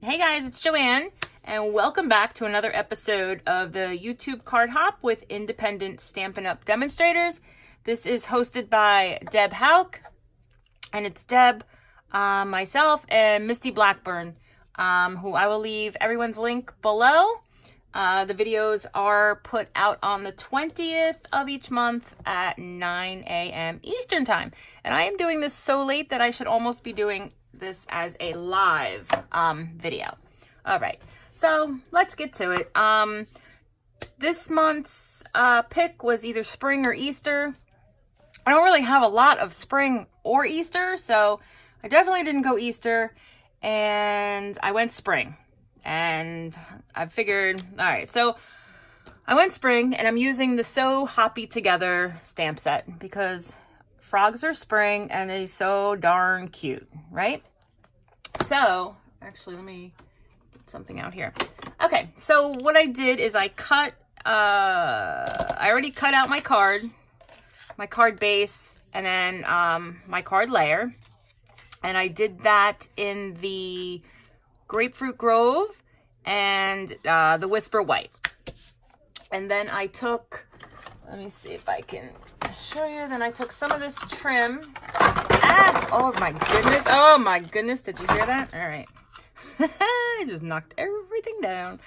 Hey guys, it's Joanne, and welcome back to another episode of the YouTube Card Hop with independent Stampin' Up! Demonstrators. This is hosted by Deb Hauk, and it's Deb, myself, and Misty Blackburn, who I will leave everyone's link below. The videos are put out on the 20th of each month at 9 a.m. Eastern Time. And I am doing this so late that I should almost be doing this as a live video. All right, so let's get to it. This month's pick was either spring or Easter. I don't really have a lot of spring or Easter, so I definitely didn't go Easter, and I went spring. And I figured, all right, so I went spring, and I'm using the So Hoppy Together stamp set because frogs are spring and they're so darn cute, right? So, actually, let me get something out here. Okay, so what I did is I already cut out my card base, and then my card layer. And I did that in the Grapefruit Grove and the Whisper White. And then I took, let me see if I can show you, then I took some of this trim. Oh my goodness, did you hear that? All right. I just knocked everything down.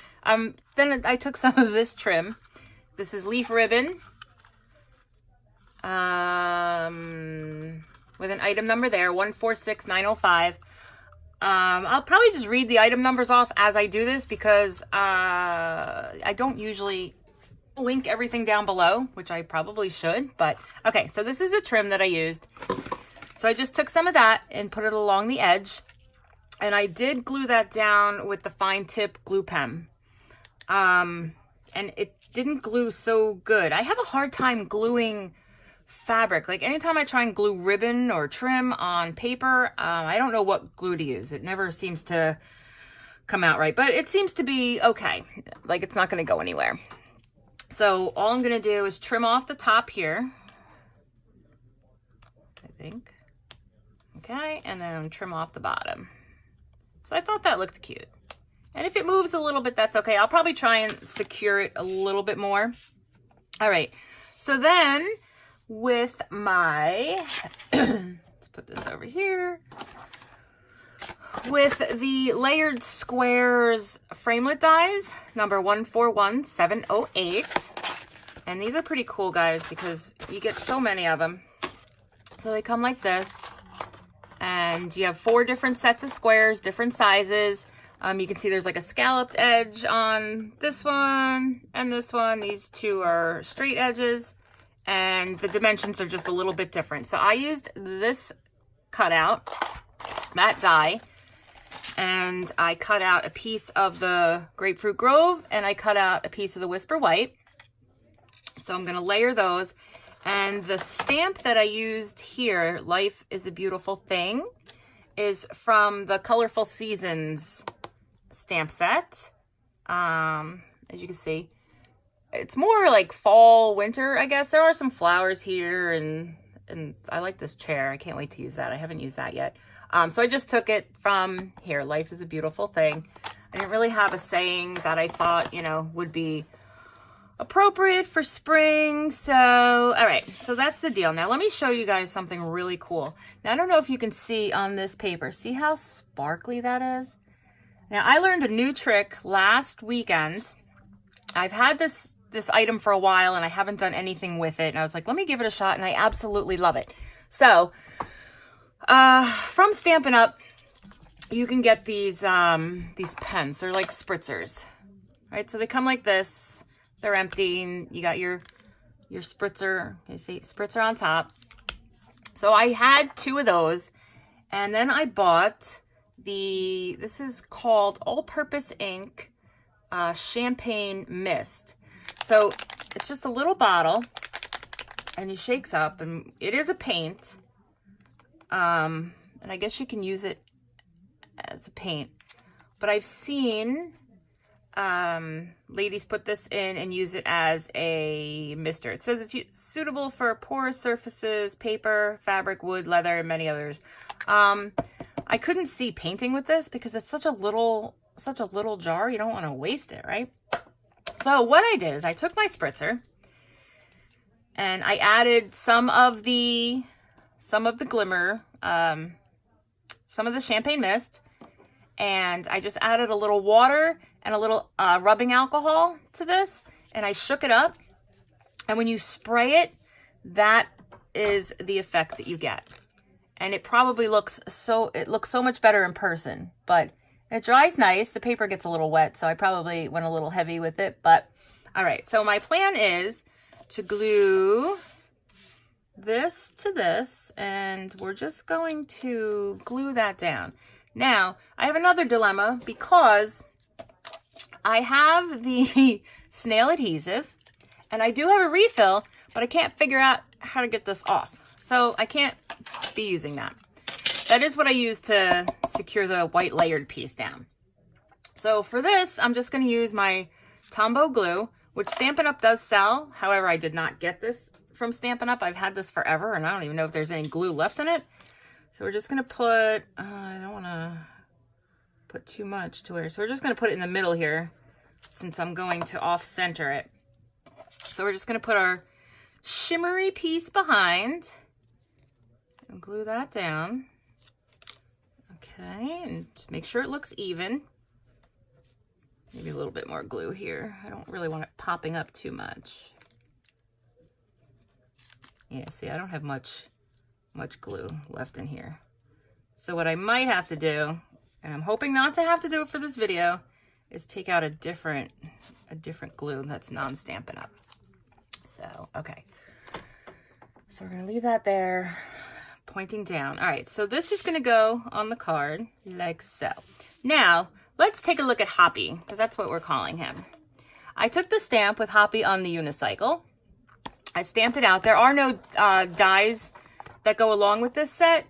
Then I took some of this trim. This is leaf ribbon. With an item number there, 146905. I'll probably just read the item numbers off as I do this because I don't usually link everything down below, which I probably should, but okay, so this is the trim that I used. So I just took some of that and put it along the edge, and I did glue that down with the fine tip glue pen. And it didn't glue so good. I have a hard time gluing fabric. Like anytime I try and glue ribbon or trim on paper, I don't know what glue to use. It never seems to come out right, but it seems to be okay. Like it's not going to go anywhere. So all I'm going to do is trim off the top here, I think. Okay, and then trim off the bottom. So I thought that looked cute. And if it moves a little bit, that's okay. I'll probably try and secure it a little bit more. All right, so then with my, let's put this over here, with the Layered Squares framelit dies, number 141708. And these are pretty cool, guys, because you get so many of them. So they come like this. And you have 4 different sets of squares, different sizes. You can see there's like a scalloped edge on this one and this one. These 2 are straight edges. And the dimensions are just a little bit different. So I used this cutout, that die, and I cut out a piece of the Grapefruit Grove, and I cut out a piece of the Whisper White. So I'm going to layer those. And the stamp that I used here, Life is a Beautiful Thing, is from the Colorful Seasons stamp set. As you can see, it's more like fall, winter, I guess. There are some flowers here, and I like this chair. I can't wait to use that. I haven't used that yet. So I just took it from here, Life is a Beautiful Thing. I didn't really have a saying that I thought, you know, would be appropriate for spring. So, all right, so that's the deal. Now, let me show you guys something really cool. Now, I don't know if you can see on this paper. See how sparkly that is? Now, I learned a new trick last weekend. I've had this item for a while, and I haven't done anything with it. And I was like, let me give it a shot, and I absolutely love it. So, from Stampin' Up, you can get these pens. They're like spritzers, right? So they come like this. They're empty, and you got your spritzer. You see, spritzer on top. So I had 2 of those, and then I bought this is called All-Purpose Ink Champagne Mist. So it's just a little bottle, and it shakes up, and it is a paint. And I guess you can use it as a paint, but I've seen ladies put this in and use it as a mister. It says it's suitable for porous surfaces, paper, fabric, wood, leather, and many others. I couldn't see painting with this because it's such a little such a little jar. You don't want to waste it, right? So what I did is I took my spritzer and I added some of the glimmer, some of the champagne mist, and I just added a little water and a little rubbing alcohol to this, and I shook it up. And when you spray it, that is the effect that you get. And it probably looks so much better in person, but it dries nice. The paper gets a little wet, so I probably went a little heavy with it, but all right. So my plan is to glue this to this, and we're just going to glue that down. Now, I have another dilemma because I have the snail adhesive and I do have a refill, but I can't figure out how to get this off. So I can't be using that. That is what I use to secure the white layered piece down. So for this, I'm just going to use my Tombow glue, which Stampin' Up does sell. However, I did not get this from Stampin' Up. I've had this forever, and I don't even know if there's any glue left in it. So we're just going to put, I don't want to put too much to it. So we're just going to put it in the middle here, since I'm going to off-center it. So we're just going to put our shimmery piece behind and glue that down. Okay, and just make sure it looks even. Maybe a little bit more glue here. I don't really want it popping up too much. Yeah, see, I don't have much glue left in here. So what I might have to do, and I'm hoping not to have to do it for this video, is take out a different glue that's non-Stampin' Up. So, okay. So we're gonna leave that there, pointing down. All right, so this is gonna go on the card like so. Now, let's take a look at Hoppy, because that's what we're calling him. I took the stamp with Hoppy on the unicycle. I stamped it out. There are no dies that go along with this set.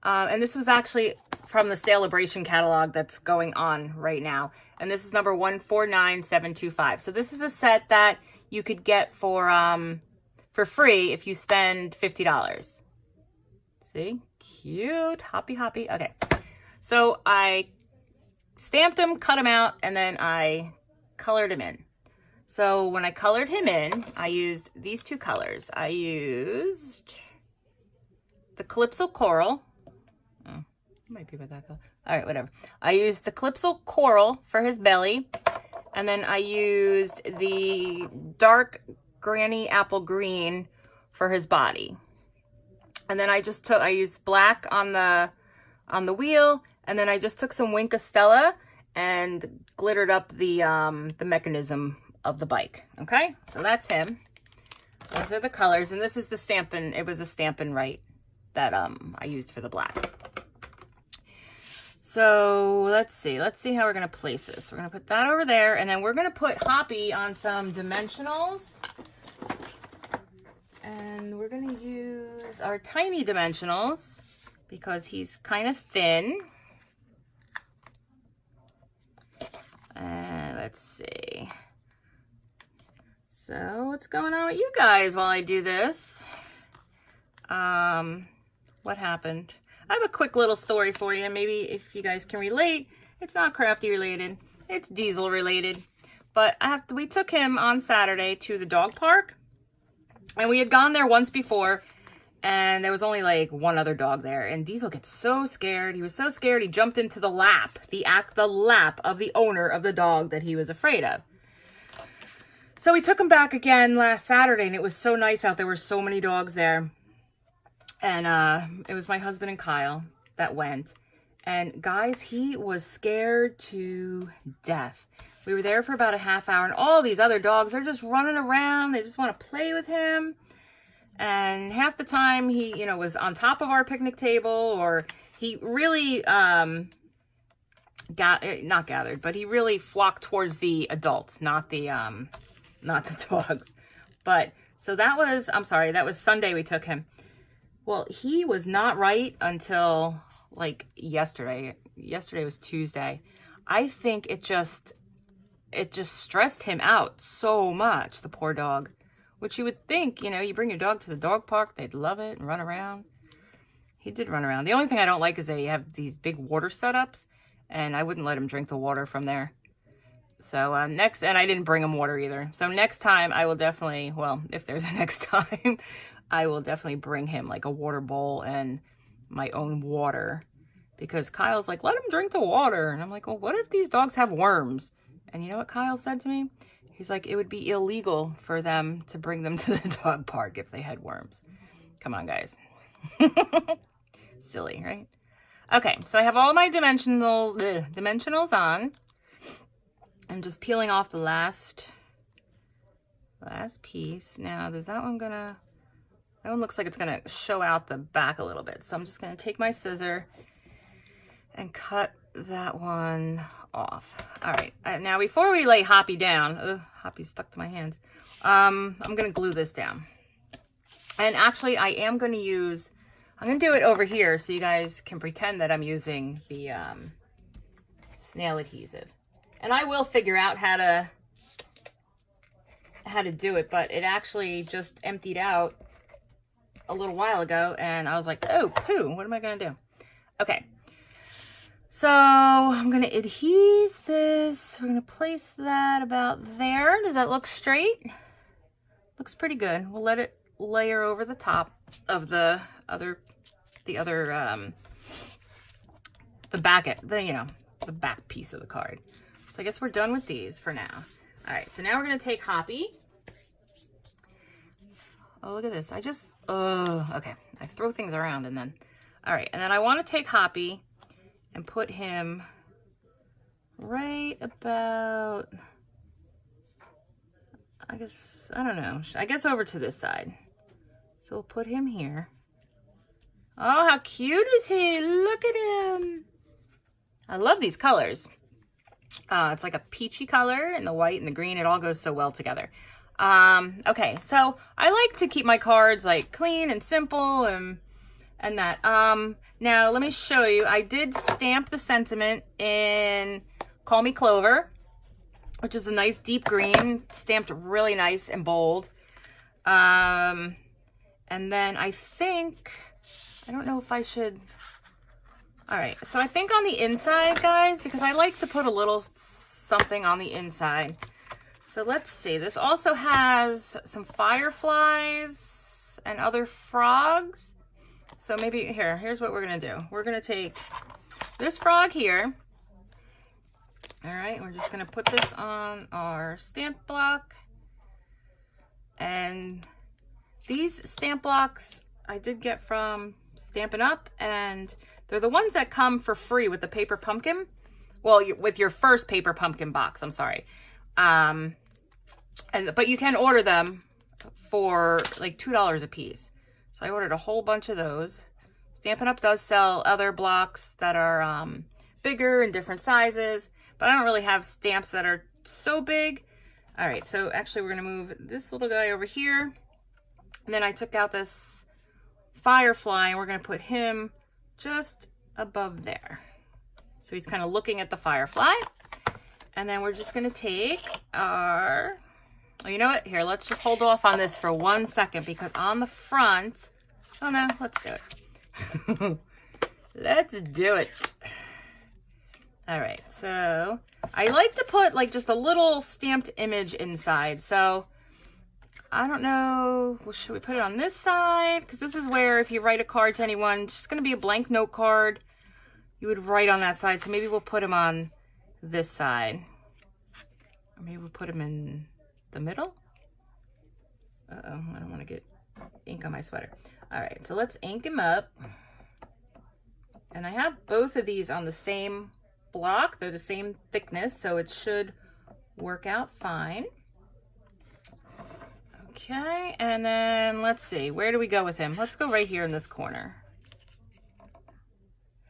And this was actually from the Celebration catalog that's going on right now. And this is number 149725. So this is a set that you could get for free if you spend $50. See? Cute. Hoppy, Hoppy. Okay. So I stamped him, cut him out, and then I colored him in. So when I colored him in, I used these two colors. I used the Calypso Coral. Oh, it might be about that color. All right, whatever. I used the Calypso Coral for his belly. And then I used the dark Granny Apple Green for his body. And then I used black on the wheel. And then I just took some Wink of Stella and glittered up the mechanism of the bike. Okay, so that's him. Those are the colors, and this is the Stampin'. It was a Stampin' Right that I used for the black. So let's see how we're gonna place this. We're gonna put that over there, and then we're gonna put Hoppy on some dimensionals, and we're gonna use our tiny dimensionals because he's kind of thin. Let's see. So what's going on with you guys while I do this? What happened? I have a quick little story for you. Maybe if you guys can relate. It's not crafty related. It's diesel related. But we took him on Saturday to the dog park. And we had gone there once before. And there was only like one other dog there. And Diesel gets so scared. He was so scared he jumped into the lap. The lap of the owner of the dog that he was afraid of. So we took him back again last Saturday, and it was so nice out. There were so many dogs there. And it was my husband and Kyle that went. And guys, he was scared to death. We were there for about a half hour, and all these other dogs are just running around. They just want to play with him. And half the time he, you know, was on top of our picnic table, or he really, not gathered, but he really flocked towards the adults, not the dogs. But, so that was, I'm sorry, that was Sunday we took him. Well, he was not right until, like, yesterday. Yesterday was Tuesday. I think it just stressed him out so much, the poor dog. Which you would think, you know, you bring your dog to the dog park, they'd love it and run around. He did run around. The only thing I don't like is they have these big water setups. and I wouldn't let him drink the water from there. So and I didn't bring him water either. So next time I will definitely, well, if there's a next time, I will definitely bring him like a water bowl and my own water, because Kyle's like, let him drink the water. And I'm like, well, what if these dogs have worms? And you know what Kyle said to me? He's like, it would be illegal for them to bring them to the dog park if they had worms. Come on, guys. Silly, right? Okay, so I have all my dimensionals on. I'm just peeling off the last piece. Now, is that one gonna, that one looks like it's gonna show out the back a little bit. So I'm just gonna take my scissor and cut that one off. All right, now before we lay Hoppy down, Hoppy's stuck to my hands. I'm gonna glue this down. And actually I am gonna use, I'm gonna do it over here so you guys can pretend that I'm using the snail adhesive. And I will figure out how to do it, but it actually just emptied out a little while ago, and I was like, oh, poo, what am I gonna do? Okay, so I'm gonna adhese this. We're gonna place that about there. Does that look straight? Looks pretty good. We'll let it layer over the top of the back piece of the card. So I guess we're done with these for now. All right, so now we're gonna take Hoppy. Oh, look at this. Okay. I throw things around and then, all right. And then I wanna take Hoppy and put him right about, I guess over to this side. So we'll put him here. Oh, how cute is he? Look at him. I love these colors. It's like a peachy color, and the white and the green, it all goes so well together. Okay, so I like to keep my cards like clean and simple and that. Now let me show you. I did stamp the sentiment in Call Me Clover, which is a nice deep green, stamped really nice and bold. And then I think, I don't know if I should, all right, so I think on the inside, guys, because I like to put a little something on the inside. So let's see, this also has some fireflies and other frogs. So maybe here's what we're gonna do. We're gonna take this frog here. All right, we're just gonna put this on our stamp block. And these stamp blocks I did get from Stampin' Up, and they're the ones that come for free with the paper pumpkin. Well, with your first paper pumpkin box, I'm sorry. But you can order them for like $2 a piece. So I ordered a whole bunch of those. Stampin' Up does sell other blocks that are bigger and different sizes, but I don't really have stamps that are so big. All right, so actually we're gonna move this little guy over here. And then I took out this firefly, and we're gonna put him just above there. So he's kind of looking at the firefly. And then we're just gonna take our, oh, you know what? Here, let's just hold off on this for 1 second, because on the front, oh no, let's do it. Let's do it. All right, so I like to put like just a little stamped image inside. So I don't know, well, should we put it on this side? Because this is where if you write a card to anyone, it's just gonna be a blank note card. You would write on that side. So maybe we'll put him on this side. Or maybe we'll put him in the middle. Uh-oh, I don't want to get ink on my sweater. All right, so let's ink him up. And I have both of these on the same block. They're the same thickness, so it should work out fine. Okay, and then let's see, where do we go with him? Let's go right here in this corner.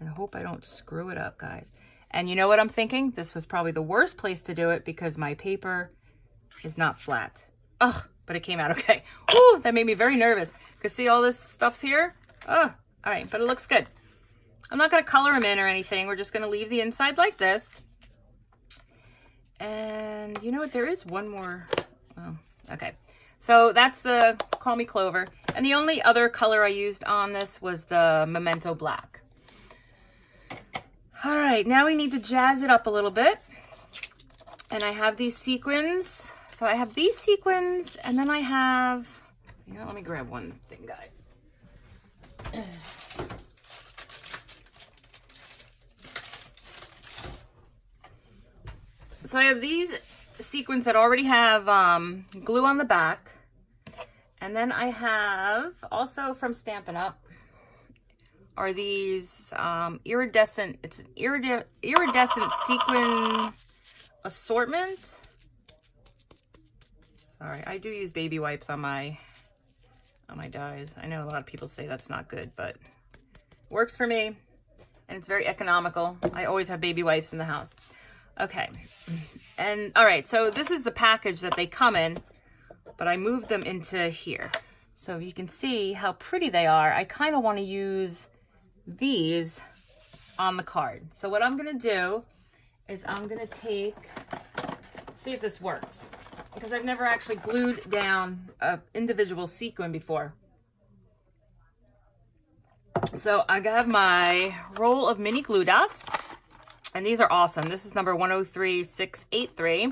And I hope I don't screw it up, guys. And you know what I'm thinking? This was probably the worst place to do it because my paper is not flat. Ugh, but it came out okay. Ooh, that made me very nervous. Because see all this stuff's here? Oh, all right, but it looks good. I'm not gonna color him in or anything. We're just gonna leave the inside like this. And you know what? There is one more. Oh, okay. So that's the Call Me Clover. And the only other color I used on this was the Memento Black. All right, now we need to jazz it up a little bit. And I have these sequins. So I have these sequins, and then I have, you know, let me grab one thing, guys. So I have these sequins that already have glue on the back. And then I have, also from Stampin' Up, are these iridescent, it's an iridescent sequin assortment. Sorry, I do use baby wipes on my dies. I know a lot of people say that's not good, but it works for me, and it's very economical. I always have baby wipes in the house. Okay, and all right, so this is the package that they come in, but I moved them into here. So you can see how pretty they are. I kind of want to use these on the card. So what I'm going to do is I'm going to see if this works, because I've never actually glued down an individual sequin before. So I have my roll of mini glue dots, and these are awesome. This is number 103683. You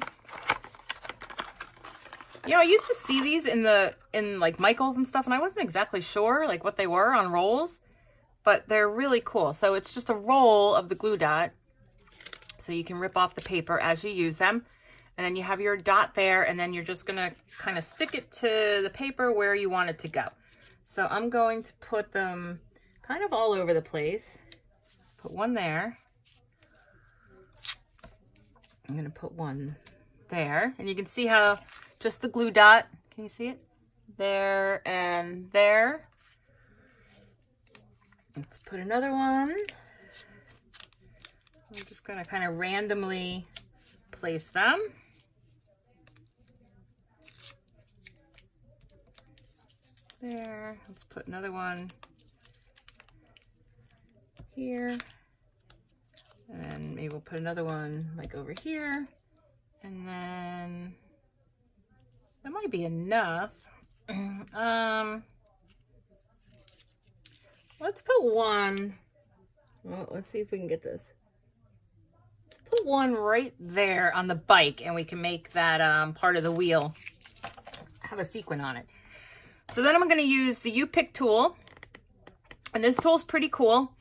know, I used to see these in like Michael's and stuff, and I wasn't exactly sure like what they were on rolls, but they're really cool. So it's just a roll of the glue dot, so you can rip off the paper as you use them, and then you have your dot there, and then you're just gonna kind of stick it to the paper where you want it to go. So I'm going to put them kind of all over the place. Put one there. I'm gonna put one there, and you can see how just the glue dot, can you see it? There and there. Let's put another one. I'm just gonna kind of randomly place them. There, let's put another one here. And maybe we'll put another one like over here. And then that might be enough. Let's put one. Well, let's see if we can get this. Let's put one right there on the bike, and we can make that part of the wheel have a sequin on it. So then I'm going to use the U-Pick tool, and this tool's pretty cool.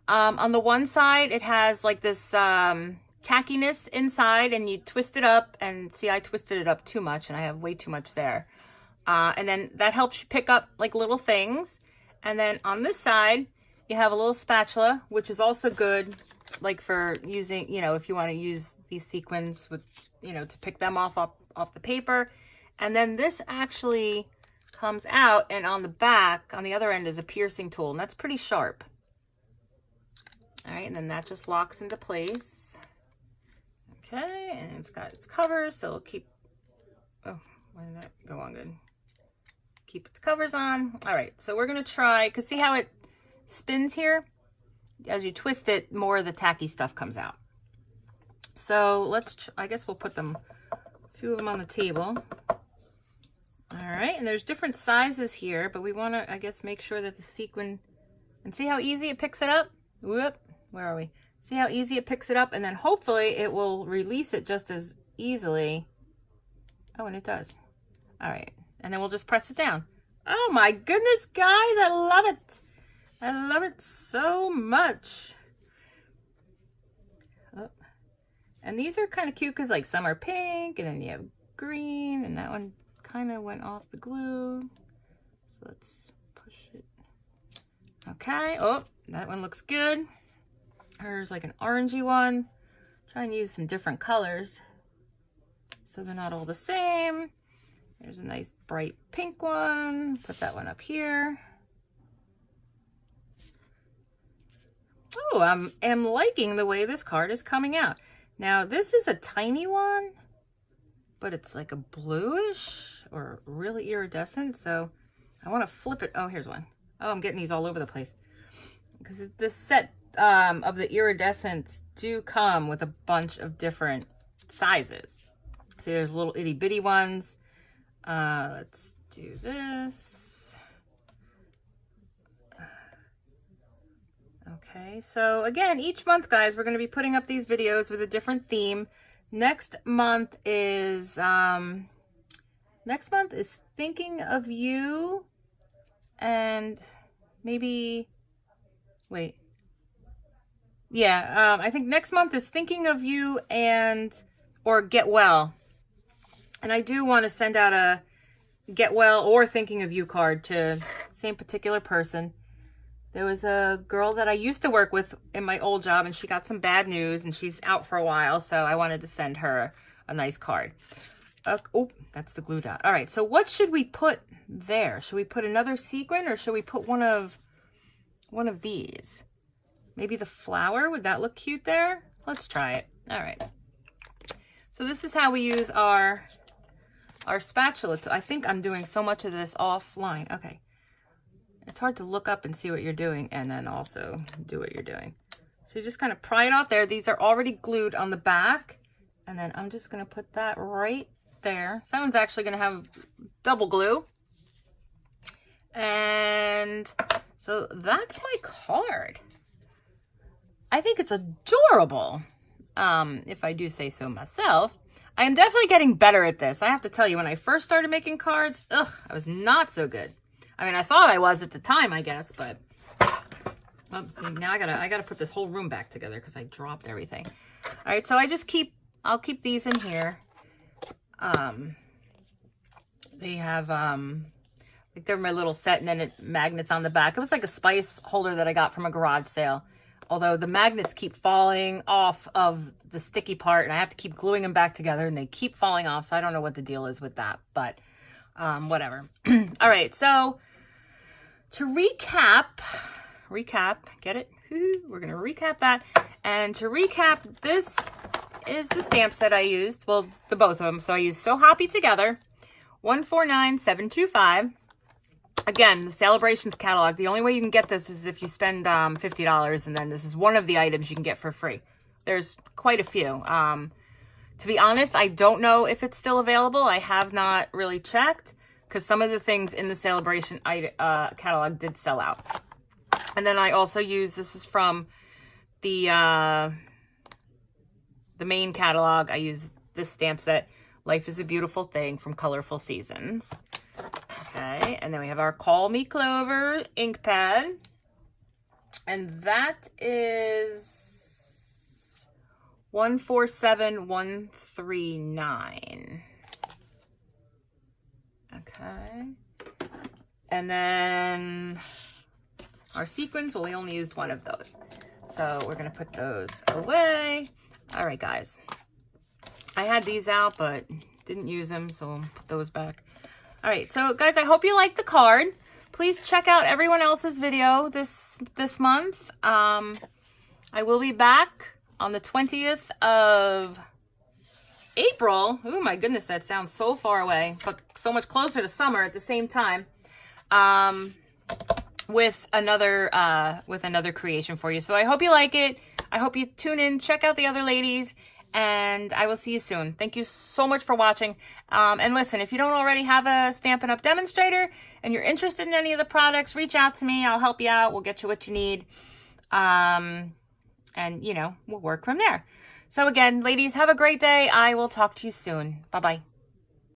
On the one side, it has like this tackiness inside, and you twist it up, and see, I twisted it up too much, and I have way too much there. And then that helps you pick up like little things. And then on this side, you have a little spatula, which is also good, like for using, you know, if you want to use these sequins with, you know, to pick them off the paper. And then this actually comes out, and on the back, on the other end, is a piercing tool, and that's pretty sharp. All right, and then that just locks into place. Okay, and it's got its covers, so it'll keep, oh, why did that go on good? Keep its covers on. All right, so we're gonna try, because see how it spins here? As you twist it, more of the tacky stuff comes out. So let's, I guess we'll put them, a few of them on the table. All right, and there's different sizes here, but we wanna, I guess, make sure that the sequin, and see how easy it picks it up? Whoop, where are we? See how easy it picks it up, and then hopefully it will release it just as easily. Oh, and it does. All right, and then we'll just press it down. Oh my goodness, guys, I love it. I love it so much. Oh. And these are kind of cute because like some are pink, and then you have green, and that one kind of went off the glue. So let's push it. Okay, oh, that one looks good. There's like an orangey one. Trying to use some different colors so they're not all the same. There's a nice bright pink one. Put that one up here. Oh, I'm liking the way this card is coming out. Now this is a tiny one, but it's like a bluish or really iridescent. So I want to flip it. Oh, here's one. Oh, I'm getting these all over the place. Because this set of the iridescents do come with a bunch of different sizes. See, there's little itty bitty ones. Let's do this. Okay, so again, each month, guys, we're going to be putting up these videos with a different theme. Next month is Thinking of You, and maybe, wait. Yeah, I think next month is Thinking of You or Get Well. And I do want to send out a Get Well or Thinking of You card to same particular person. There was a girl that I used to work with in my old job, and she got some bad news, and she's out for a while, so I wanted to send her a nice card. Oh, that's the glue dot. All right, so what should we put there? Should we put another sequin, or should we put one of these? Maybe the flower? Would that look cute there? Let's try it. All right. So this is how we use our spatula. I think I'm doing so much of this offline. Okay. It's hard to look up and see what you're doing and then also do what you're doing. So you just kind of pry it off there. These are already glued on the back. And then I'm just going to put that right there. So that one's actually going to have double glue. And so that's my card. I think it's adorable, if I do say so myself. I am definitely getting better at this. I have to tell you, when I first started making cards, I was not so good. I mean, I thought I was at the time, I guess, but oops, now I gotta put this whole room back together because I dropped everything. All right, so I'll keep these in here. They have like they're my little set and then magnets on the back. It was like a spice holder that I got from a garage sale. Although the magnets keep falling off of the sticky part, and I have to keep gluing them back together, and they keep falling off. So I don't know what the deal is with that, but whatever. All right, so to recap, get it? We're going to recap that. And to recap, this is the stamp set I used. Well, the both of them. So I used So Hoppy Together, 149725. Again, the Celebrations catalog. The only way you can get this is if you spend $50, and then this is one of the items you can get for free. There's quite a few. To be honest, I don't know if it's still available. I have not really checked because some of the things in the Celebration catalog did sell out. And then I also use, this is from the main catalog. I use this stamp set, Life is a Beautiful Thing from Colorful Seasons. Okay, and then we have our Call Me Clover ink pad. And that is 147139. Okay. And then our sequins, well, we only used one of those. So we're going to put those away. All right, guys. I had these out, but didn't use them, so we'll put those back. All right, so guys, I hope you liked the card. Please check out everyone else's video this month. I will be back on the 20th of April. Oh my goodness, that sounds so far away, but so much closer to summer at the same time. With another creation for you. So I hope you like it. I hope you tune in, check out the other ladies, and I will see you soon. Thank you so much for watching. And listen, if you don't already have a Stampin' Up! Demonstrator and you're interested in any of the products, reach out to me. I'll help you out. We'll get you what you need. And, you know, we'll work from there. So again, ladies, have a great day. I will talk to you soon. Bye-bye.